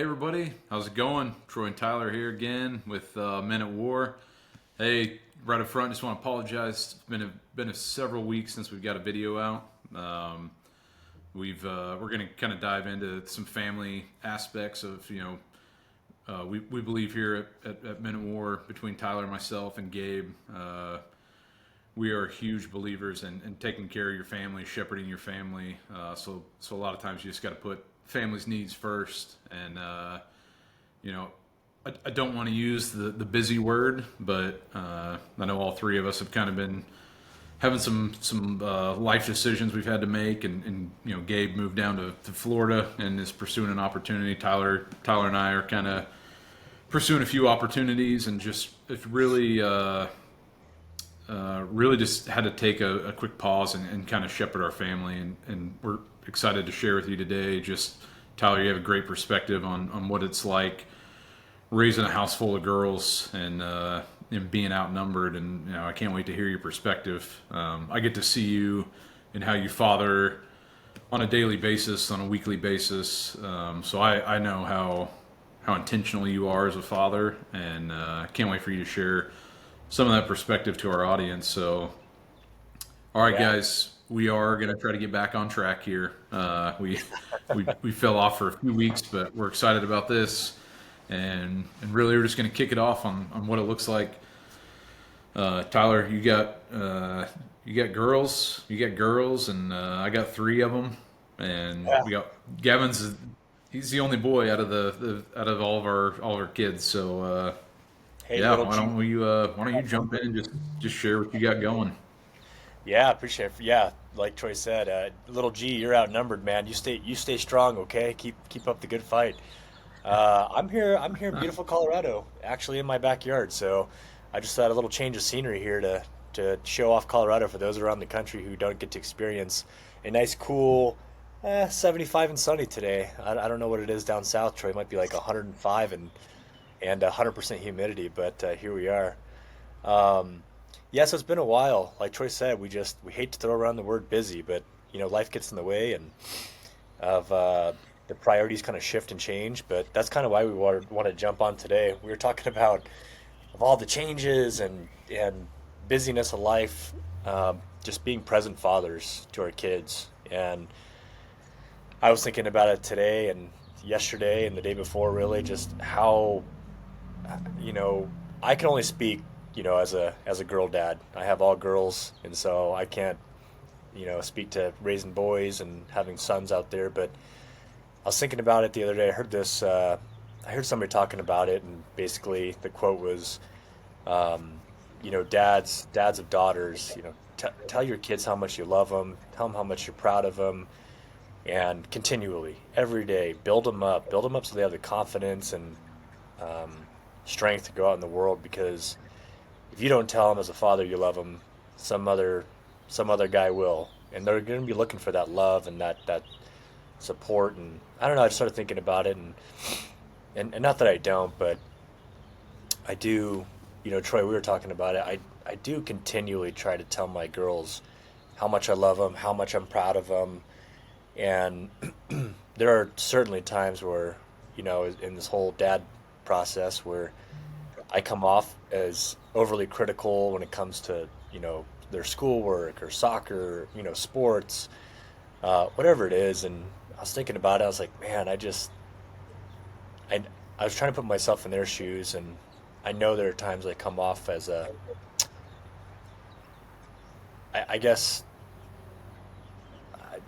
Hey everybody, how's it going? Troy and Tyler here again with Men at War. Hey, right up front, just want to apologize. It's been several weeks since we've got a video out. We're going to kind of dive into some family aspects of we believe here at Men at War, between Tyler, myself, and Gabe. We are huge believers in taking care of your family, shepherding your family. So a lot of times you just got to put family's needs first. And I don't want to use the busy word, but I know all three of us have kind of been having some life decisions we've had to make. And Gabe moved down to Florida and is pursuing an opportunity. Tyler and I are kind of pursuing a few opportunities, and just it's really just had to take a quick pause and kind of shepherd our family, and we're excited to share with you today. Just Tyler, you have a great perspective on what it's like raising a house full of girls and being outnumbered, and I can't wait to hear your perspective. I get to see you and how you father on a daily basis, on a weekly basis, so I know how intentional you are as a father, and I can't wait for you to share some of that perspective to our audience. So, all right, Yeah, guys, we are going to try to get back on track here. We fell off for a few weeks, but we're excited about this, and really we're just going to kick it off on what it looks like. Tyler, you got girls, and I got three of them, and yeah. we got Gavin's. He's the only boy out of the out of all of our kids. So. Hey, Yeah, little G. why don't you jump in and just share what you got going? Yeah, appreciate it. Yeah, like Troy said, little G, you're outnumbered, man. You stay strong, okay? Keep up the good fight. I'm here in beautiful Colorado, actually in my backyard. So I just thought a little change of scenery here to show off Colorado for those around the country who don't get to experience a nice, cool, 75 and sunny today. I don't know what it is down south, Troy. It might be like 105 and 100% humidity, but here we are. Um, yeah, so it's been a while. Like Troy said, we hate to throw around the word busy, but life gets in the way and of the priorities kind of shift and change. But that's kind of why we want to jump on today. We were talking about of all the changes and busyness of life, just being present fathers to our kids. And I was thinking about it today and yesterday and the day before, really, just how you know, I can only speak, as a girl dad. I have all girls, and so I can't, speak to raising boys and having sons out there. But I was thinking about it the other day. I heard somebody talking about it, and basically the quote was, dads of daughters, tell your kids how much you love them, tell them how much you're proud of them, and continually, every day, build them up so they have the confidence and um, strength to go out in the world. Because if you don't tell them as a father you love them, some other some other guy will, and they're going to be looking for that love and that support. And I don't know. I just started thinking about it, and not that I don't, but I do. Troy, we were talking about it. I do continually try to tell my girls how much I love them, how much I'm proud of them, and there are certainly times where, in this whole dad process where I come off as overly critical when it comes to, their schoolwork or soccer, sports, whatever it is. And I was thinking about it. I was like, man, I, I was trying to put myself in their shoes, and I know there are times I come off as I guess,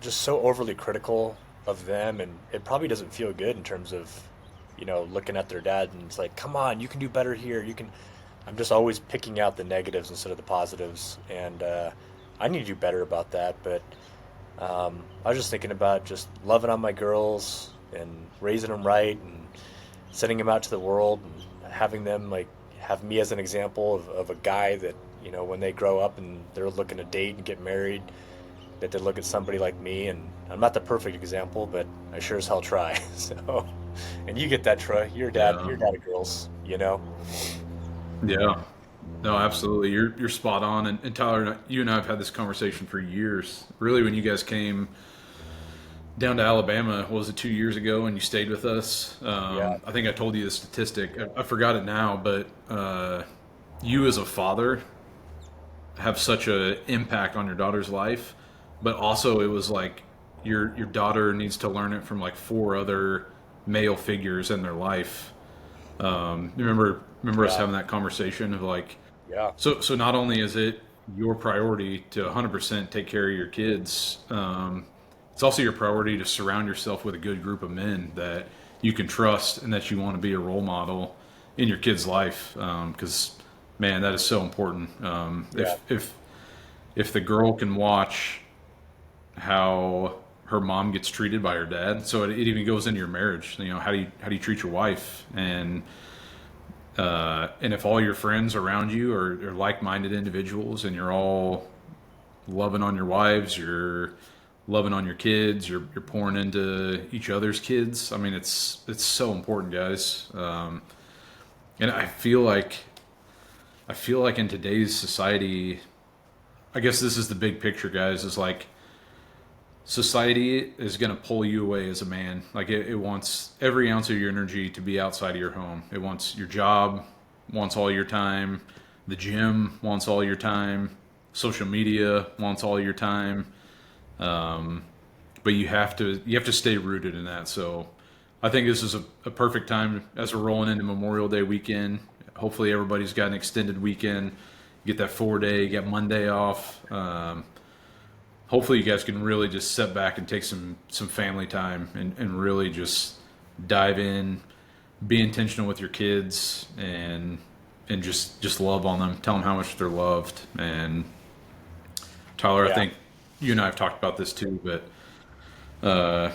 just so overly critical of them, and it probably doesn't feel good in terms of, looking at their dad, and it's like, come on, you can do better here. You can. I'm just always picking out the negatives instead of the positives, and I need to do better about that. But I was just thinking about just loving on my girls and raising them right and sending them out to the world and having them like have me as an example of a guy that, when they grow up and they're looking to date and get married, that they look at somebody like me. And I'm not the perfect example, but I sure as hell try. So, and you get that, Troy. Yeah, You're dad of girls, you know? yeah. No, absolutely. You're spot on. And Tyler, you and I have had this conversation for years. Really, when you guys came down to Alabama. What was it, 2 years ago, and you stayed with us? Yeah. I think I told you the statistic. I forgot it now, but you as a father have such a impact on your daughter's life, but also it was like your daughter needs to learn it from like four other male figures in their life. Remember us Yeah. having that conversation of like, Yeah. so not only is it your priority to 100% take care of your kids, it's also your priority to surround yourself with a good group of men that you can trust and that you want to be a role model in your kid's life. Because man, that is so important. Yeah. If the girl can watch how her mom gets treated by her dad, so it even goes into your marriage. You know, how do you treat your wife, and if all your friends around you are like-minded individuals, and you're all loving on your wives, you're loving on your kids, you're pouring into each other's kids. I mean, it's so important, guys. And I feel like in today's society, I guess this is the big picture, guys. Is like society is going to pull you away as a man. Like it wants every ounce of your energy to be outside of your home. It wants your job, wants all your time. The gym wants all your time. Social media wants all your time. Um, but you have to stay rooted in that. So I think this is a perfect time as we're rolling into Memorial Day weekend. Hopefully everybody's got an extended weekend. Get that 4 day, you get Monday off. Hopefully you guys can really just sit back and take some family time, and really just dive in, be intentional with your kids, and just love on them, tell them how much they're loved. And Tyler, I Yeah. think you and I have talked about this too, but uh,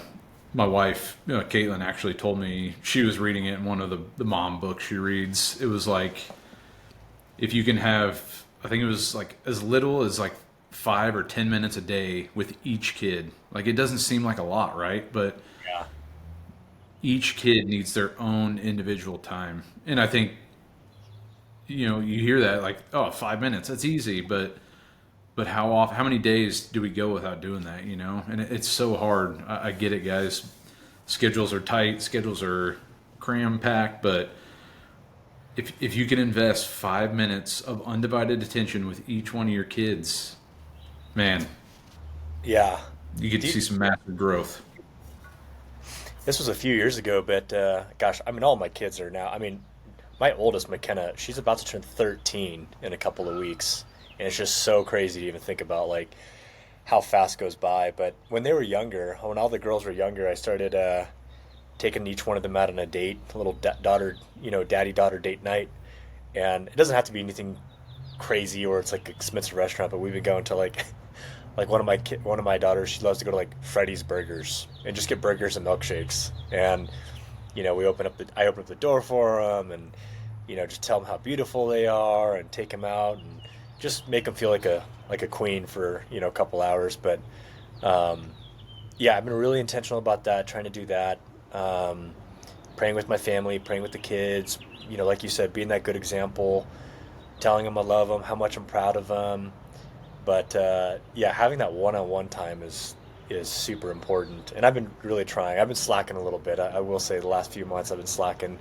my wife, Caitlin, actually told me she was reading it in one of the mom books she reads. It was like if you can have, I think it was like as little as like 5 or 10 minutes a day with each kid. Like it doesn't seem like a lot, right? But Yeah. each kid needs their own individual time. And I think, you hear that like, oh, 5 minutes, that's easy. But how many days do we go without doing that, And it's so hard. I get it, guys. Schedules are tight, schedules are cram packed, but if you can invest 5 minutes of undivided attention with each one of your kids, man, Yeah. you get to Do you- see some massive growth. this was a few years ago, but gosh, I mean, all my kids are now. I mean, my oldest, McKenna, she's about to turn 13 in a couple of weeks, and it's just so crazy to even think about like how fast goes by. But when they were younger, when all the girls were younger, I started taking each one of them out on a date, a little daughter, daddy daughter date night, and it doesn't have to be anything crazy or it's like an expensive restaurant, but we've been going to like like one of my daughters, she loves to go to like Freddy's Burgers and just get burgers and milkshakes. And we I open up the door for them, and just tell them how beautiful they are and take them out and just make them feel like a queen for a couple hours. But um, yeah, I've been really intentional about that, trying to do that. Um, Praying with my family, praying with the kids. Like you said, being that good example, telling them I love them, how much I'm proud of them. But yeah, having that one-on-one time is super important, and I've been really trying. I've been slacking a little bit. I will say the last few months I've been slacking.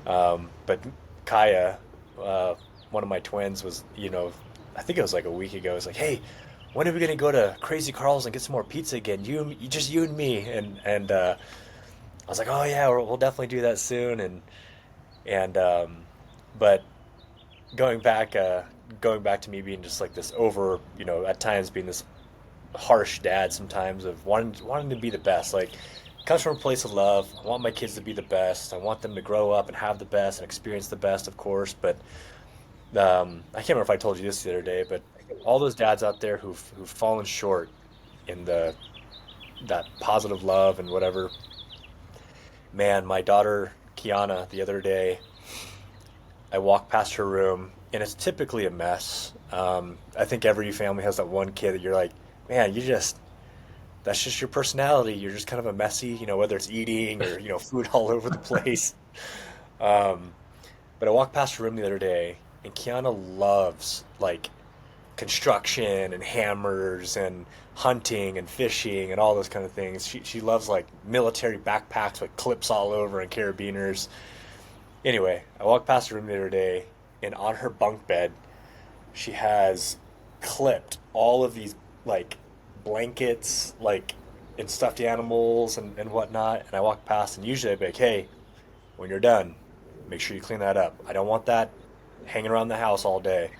But Kaya, uh, one of my twins, was I think it was like a week ago. It was like, hey, when are we gonna go to Crazy Carl's and get some more pizza again? Just you and me. And I was like, oh yeah, we'll definitely do that soon. And but going back going back to me being just like this over, at times being this harsh dad sometimes of wanting to be the best. Like it comes from a place of love. I want my kids to be the best. I want them to grow up and have the best and experience the best, of course. But I can't remember if I told you this the other day, but all those dads out there who've fallen short in the that positive love and whatever. Man, my daughter Kiana the other day, I walked past her room, and it's typically a mess. I think every family has that one kid that you're like, man, that's just your personality. You're just kind of a messy, whether it's eating or, food all over the place. Um, but I walked past her room the other day, and Kiana loves, like, construction and hammers and hunting and fishing and all those kind of things. She loves like military backpacks with clips all over and carabiners. Anyway, I walked past her room the other day, and on her bunk bed, she has clipped all of these like blankets, like and stuffed animals and whatnot. And I walk past, and usually I'd be like, "Hey, when you're done, make sure you clean that up. I don't want that hanging around the house all day."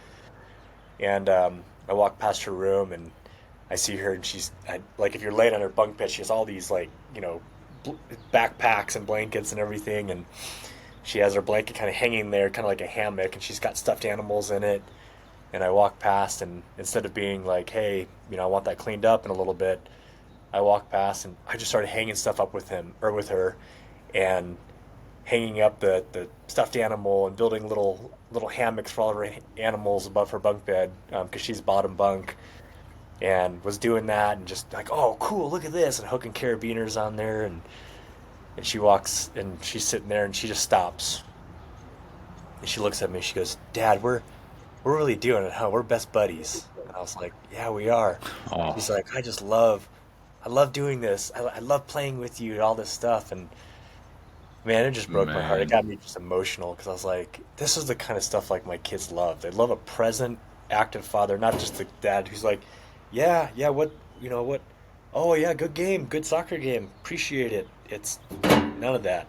And I walk past her room, and I see her, and like, if you're laying on her bunk bed, she has all these like bl- backpacks and blankets and everything, and she has her blanket kind of hanging there, kind of like a hammock, and she's got stuffed animals in it. And I walk past, and instead of being like, "Hey, I want that cleaned up in a little bit," I walk past, and I just started hanging stuff up with him or with her, and hanging up the stuffed animal and building little hammocks for all of her animals above her bunk bed, because she's bottom bunk, and was doing that and just like, "Oh, cool, look at this," and hooking carabiners on there, and she walks, and she's sitting there, and she just stops, and she looks at me. She goes, "Dad, we're really doing it, huh? We're best buddies." And I was like, "Yeah, we are." Oh, She's like, I love doing this. I love playing with you and all this stuff." And man, it just broke my heart. It man. got me just emotional, because I was like, this is the kind of stuff like my kids love. They love a present, active father, not just the dad who's like, "Yeah, yeah, what? Oh yeah, good game, good soccer game. Appreciate it." It's none of that.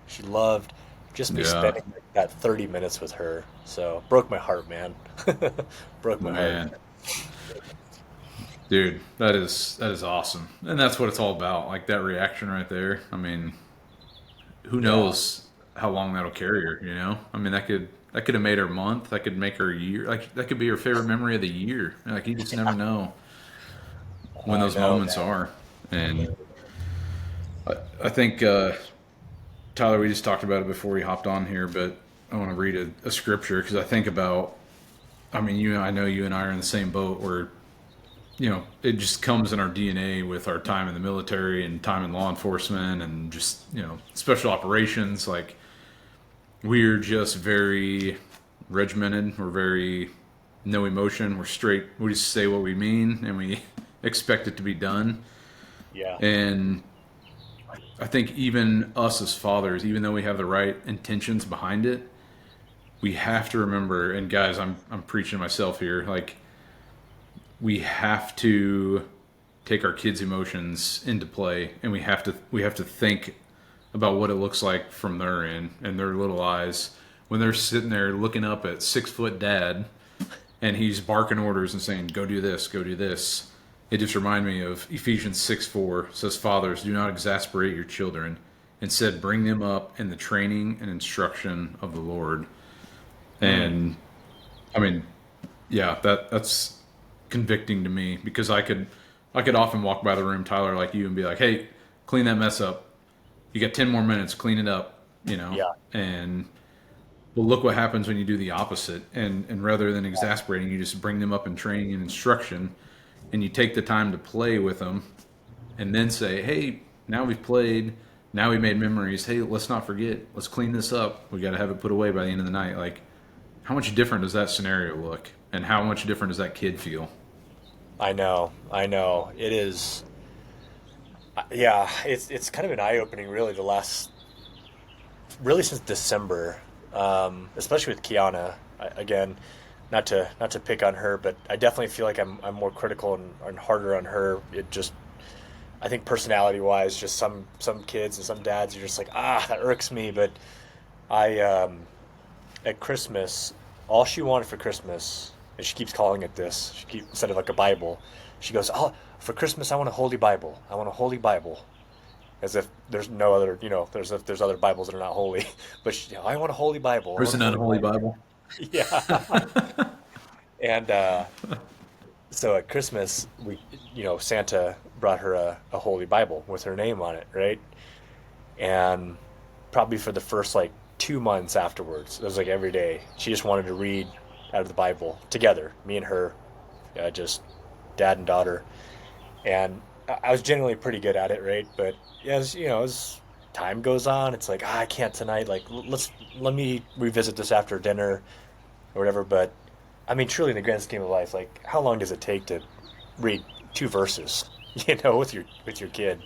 She loved just me Yeah, spending like that 30 minutes with her. So broke my heart, man. Broke my heart. man. Dude, that is awesome. And that's what it's all about. Like that reaction right there. I mean, who Yeah, knows how long that'll carry her, you know? I mean, that could have made her month, that could make her year. Like that could be her favorite memory of the year. Like you just never know when I those know, moments man. are. And I think Tyler, we just talked about it before we hopped on here, but I want to read a scripture because I think about. I mean, I know you and I are in the same boat where it just comes in our DNA with our time in the military and time in law enforcement and just special operations. Like we're just very regimented. We're very no emotion. We're straight. We just say what we mean and we expect it to be done. Yeah. And I think even us as fathers, even though we have the right intentions behind it, we have to remember. And guys, I'm preaching to myself here. Like we have to take our kids' emotions into play, and we have to think about what it looks like from their end and their little eyes when they're sitting there looking up at 6 foot dad and he's barking orders and saying, "Go do this, go do this." It just reminded me of Ephesians 6:4 says, "Fathers, do not exasperate your children. Instead, bring them up in the training and instruction of the Lord." Mm. And I mean, yeah, that's convicting to me because I could often walk by the room, Tyler, like you, and be like, "Hey, clean that mess up. You got 10 more minutes, clean it up," Yeah. And well, look what happens when you do the opposite. And rather than exasperating, you just bring them up in training and instruction, and you take the time to play with them, and then say, "Hey, now we've played, now we made memories. Hey, let's not forget. Let's clean this up. We got to have it put away by the end of the night." Like, how much different does that scenario look, and how much different does that kid feel? I know. I know. It is. Yeah, it's kind of an eye-opening, really, really since December, especially with Kiana. Again, not to pick on her, but I definitely feel like I'm more critical and harder on her. It just, I think, personality wise, just some kids and some dads are just like, that irks me. But I at Christmas, all she wanted for Christmas, and she keeps calling it this. Instead of like a Bible, she goes, "Oh, for Christmas, I want a holy Bible. I want a holy Bible." As if there's no other, there's other Bibles that are not holy. But "I want a holy Bible. I There's want a an holy unholy Bible." Bible. Yeah. And so at Christmas, Santa brought her a holy Bible with her name on it, right? And probably for the first like 2 months afterwards, it was like every day she just wanted to read out of the Bible together, me and her, just dad and daughter. And I was generally pretty good at it, right? But as time goes on, it's like, I can't tonight. Like, let me revisit this after dinner or whatever. But I mean, truly, in the grand scheme of life, like, how long does it take to read two verses, with your kid?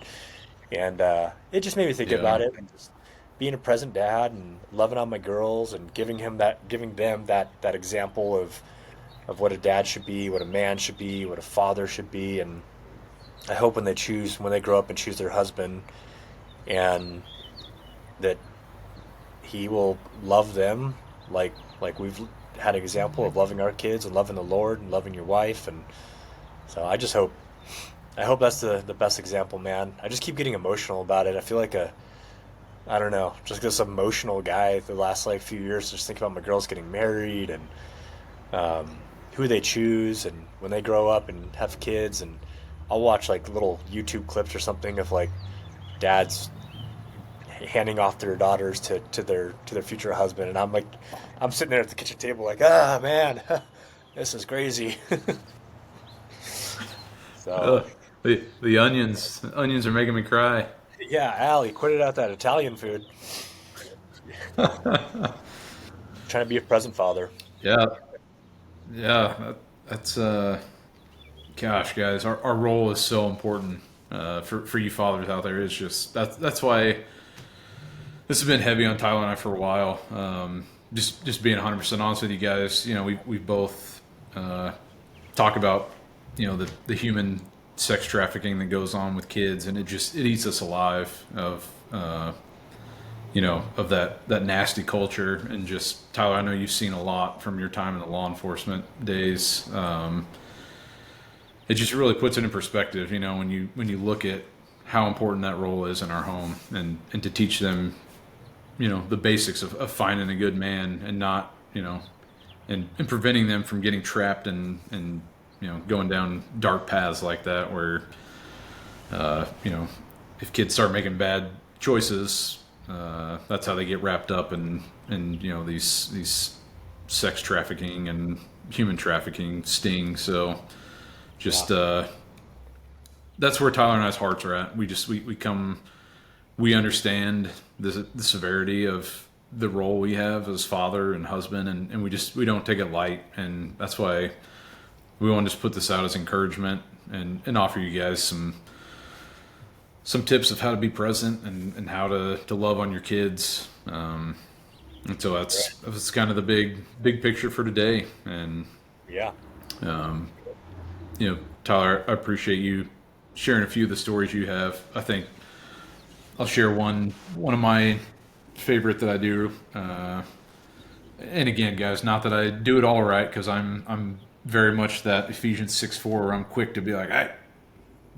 And it just made me think Yeah. about it, and just being a present dad and loving on my girls and giving them that example of what a dad should be, what a man should be, what a father should be. And I hope when they grow up and choose their husband, and that he will love them like we've had an example of loving our kids and loving the Lord and loving your wife. And so I hope that's the best example, man. I just keep getting emotional about it. I feel like I don't know, just this emotional guy the last like few years, just thinking about my girls getting married and who they choose and when they grow up and have kids. And I'll watch like little YouTube clips or something of like dads handing off their daughters to their future husband, and I'm sitting there at the kitchen table like, ah, man, this is crazy. So Uh, the onions are making me cry. yeah, Allie, quit it out that Italian food. Trying to be a present father. Yeah, yeah. That's gosh, guys, our role is so important for you fathers out there. It's just that's why this has been heavy on Tyler and I for a while. Just being 100% honest with you guys, we both talk about the human sex trafficking that goes on with kids, and it eats us alive of that nasty culture. And just Tyler, I know you've seen a lot from your time in the law enforcement days. It just really puts it in perspective, when you look at how important that role is in our home, and to teach them, the basics of finding a good man, and not, and preventing them from getting trapped and going down dark paths like that, where, if kids start making bad choices, that's how they get wrapped up in these sex trafficking and human trafficking stings. So Yeah. just that's where Tyler and I's hearts are at. We understand the severity of the role we have as father and husband, and we don't take it light. And that's why we want to just put this out as encouragement, and offer you guys some tips of how to be present, and how to love on your kids. And so that's kind of the big picture for today. And Yeah. um, Tyler, I appreciate you sharing a few of the stories you have. I think I'll share one of my favorite that I do. And again, guys, not that I do it all right, because I'm very much that Ephesians 6:4, where I'm quick to be like, "Hey,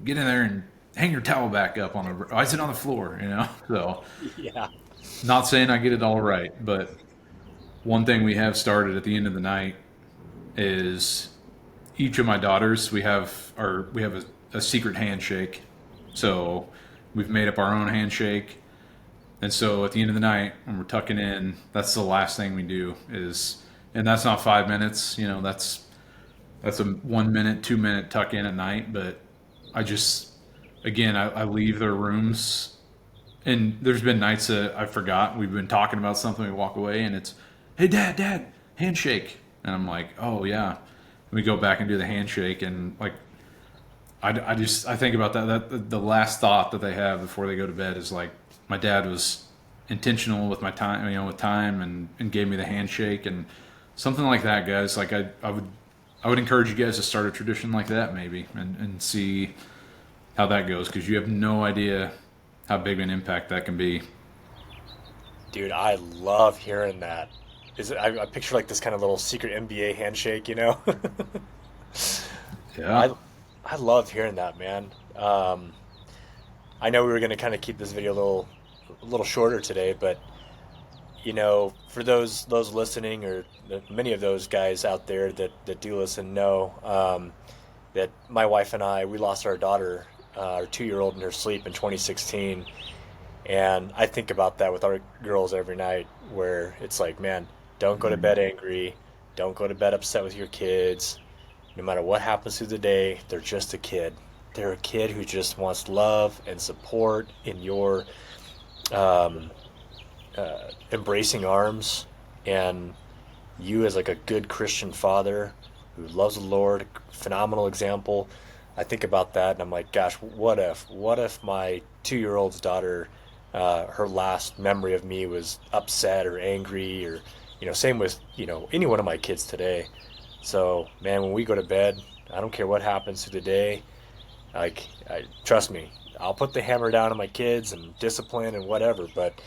get in there and hang your towel back up on the. I sit on the floor," So, Yeah. not saying I get it all right, but one thing we have started at the end of the night is each of my daughters, we have a secret handshake. So we've made up our own handshake. And so at the end of the night, when we're tucking in, that's the last thing we do and that's not 5 minutes, that's a 1 minute, 2 minute tuck in at night. But I just, again, I leave their rooms, and there's been nights that I forgot. We've been talking about something, we walk away, and it's, "Hey, Dad, handshake." And I'm like, "Oh, yeah." And we go back and do the handshake, and like, I think about that the last thought that they have before they go to bed is like, my dad was intentional with my time, with time, and gave me the handshake, and something like that, guys. Like, I would encourage you guys to start a tradition like that, maybe, and see how that goes, because you have no idea how big an impact that can be. Dude, I love hearing that. I picture like this kind of little secret NBA handshake, you know? Yeah. I I love hearing that, man. I know we were going to kind of keep this video a little shorter today, but for those listening, or many of those guys out there that do listen, know that my wife and I, we lost our daughter, our 2-year old, in her sleep in 2016. And I think about that with our girls every night, where it's like, man, don't go to bed angry, don't go to bed upset with your kids. No matter what happens through the day, they're just a kid. They're a kid who just wants love and support in your um, embracing arms. And you, as like a good Christian father, who loves the Lord, phenomenal example. I think about that and I'm like, gosh, what if my 2 year old's daughter, her last memory of me was upset or angry or, same with, any one of my kids today. So, man, when we go to bed, I don't care what happens through the day. Trust me, I'll put the hammer down on my kids and discipline and whatever. But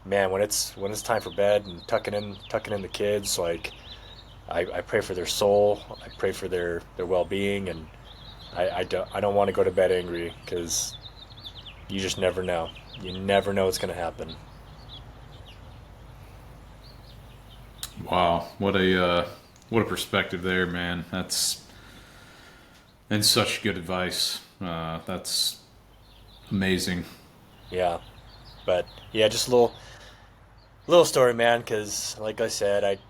man, when it's time for bed and tucking in the kids, like I pray for their soul, I pray for their well being, and I don't want to go to bed angry because you just never know. You never know what's gonna happen. Wow, what a perspective there, man. That's and such good advice. That's amazing. Yeah, but yeah, just a little story, man. Because like I said,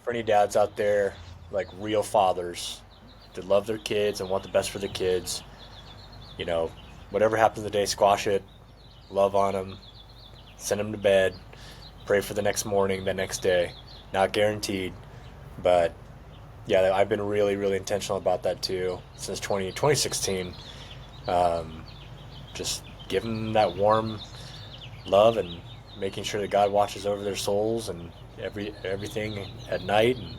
for any dads out there, like real fathers that love their kids and want the best for the kids, you know, whatever happens today, squash it, love on them, send them to bed, pray for the next morning, the next day. Not guaranteed, but yeah, I've been really, really intentional about that too since 2016. Um, just giving them that warm love and making sure that God watches over their souls and everything at night. And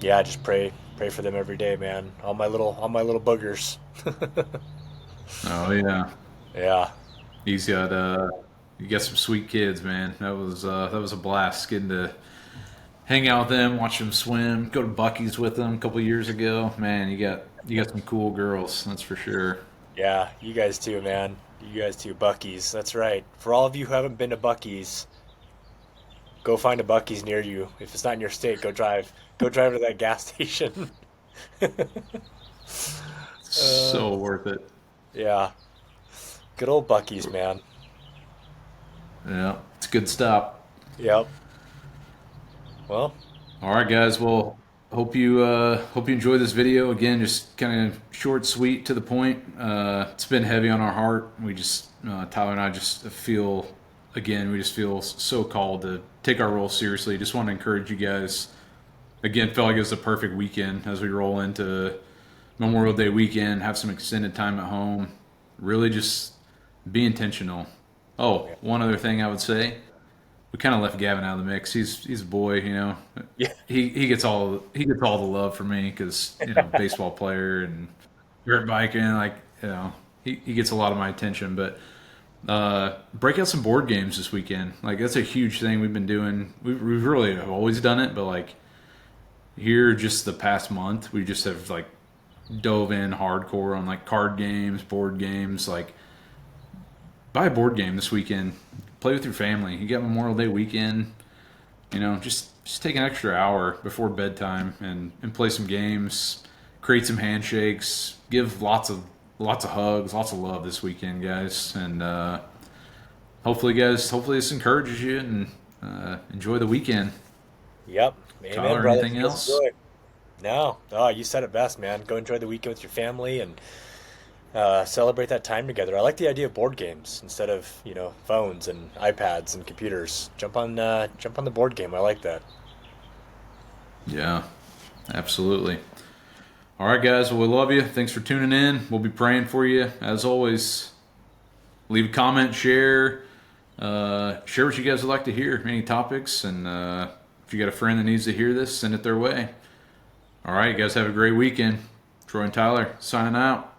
yeah, I just pray for them every day, man. All my little boogers. Oh yeah, Yeah, he's got you got some sweet kids, man. That was a blast getting to hang out with them, watch them swim, go to Bucky's with them a couple years ago. Man, you got some cool girls, that's for sure. yeah, you guys too, man. You guys too, Bucky's. That's right. For all of you who haven't been to Bucky's, go find a Bucky's near you. If it's not in your state, go drive to that gas station. Uh, So worth it. yeah, good old Bucky's, man. Yeah, it's a good stop. Yep. Well, All right, guys. Well, hope you enjoy this video. Again, just kind of short, sweet, to the point. It's been heavy on our heart. We just Tyler and I just feel again. We just feel so called to take our role seriously. Just want to encourage you guys. Again, felt like it was the perfect weekend as we roll into Memorial Day weekend. Have some extended time at home. Really, just be intentional. Oh, yeah, one other thing I would say we kind of left Gavin out of the mix. He's a boy, you know. yeah, He gets all the love from me because baseball player and dirt biking, like he gets a lot of my attention. But break out some board games this weekend. Like that's a huge thing we've been doing. We've really have always done it, but like here just the past month we just have like dove in hardcore on like card games, board games, like buy a board game this weekend. Play with your family. You got Memorial Day weekend. Just take an extra hour before bedtime and play some games. Create some handshakes. Give lots of hugs, lots of love this weekend, guys. And hopefully this encourages you and enjoy the weekend. yep. Amen, Tyler, brother. anything Let's do else? it. No, oh, you said it best, man. Go enjoy the weekend with your family and celebrate that time together. I like the idea of board games instead of phones and iPads and computers. Jump on the board game. I like that. Yeah, absolutely. All right, guys. Well, we love you. Thanks for tuning in. We'll be praying for you as always. Leave a comment, share what you guys would like to hear, any topics, and if you got a friend that needs to hear this, send it their way. All right, you guys have a great weekend. Troy and Tyler signing out.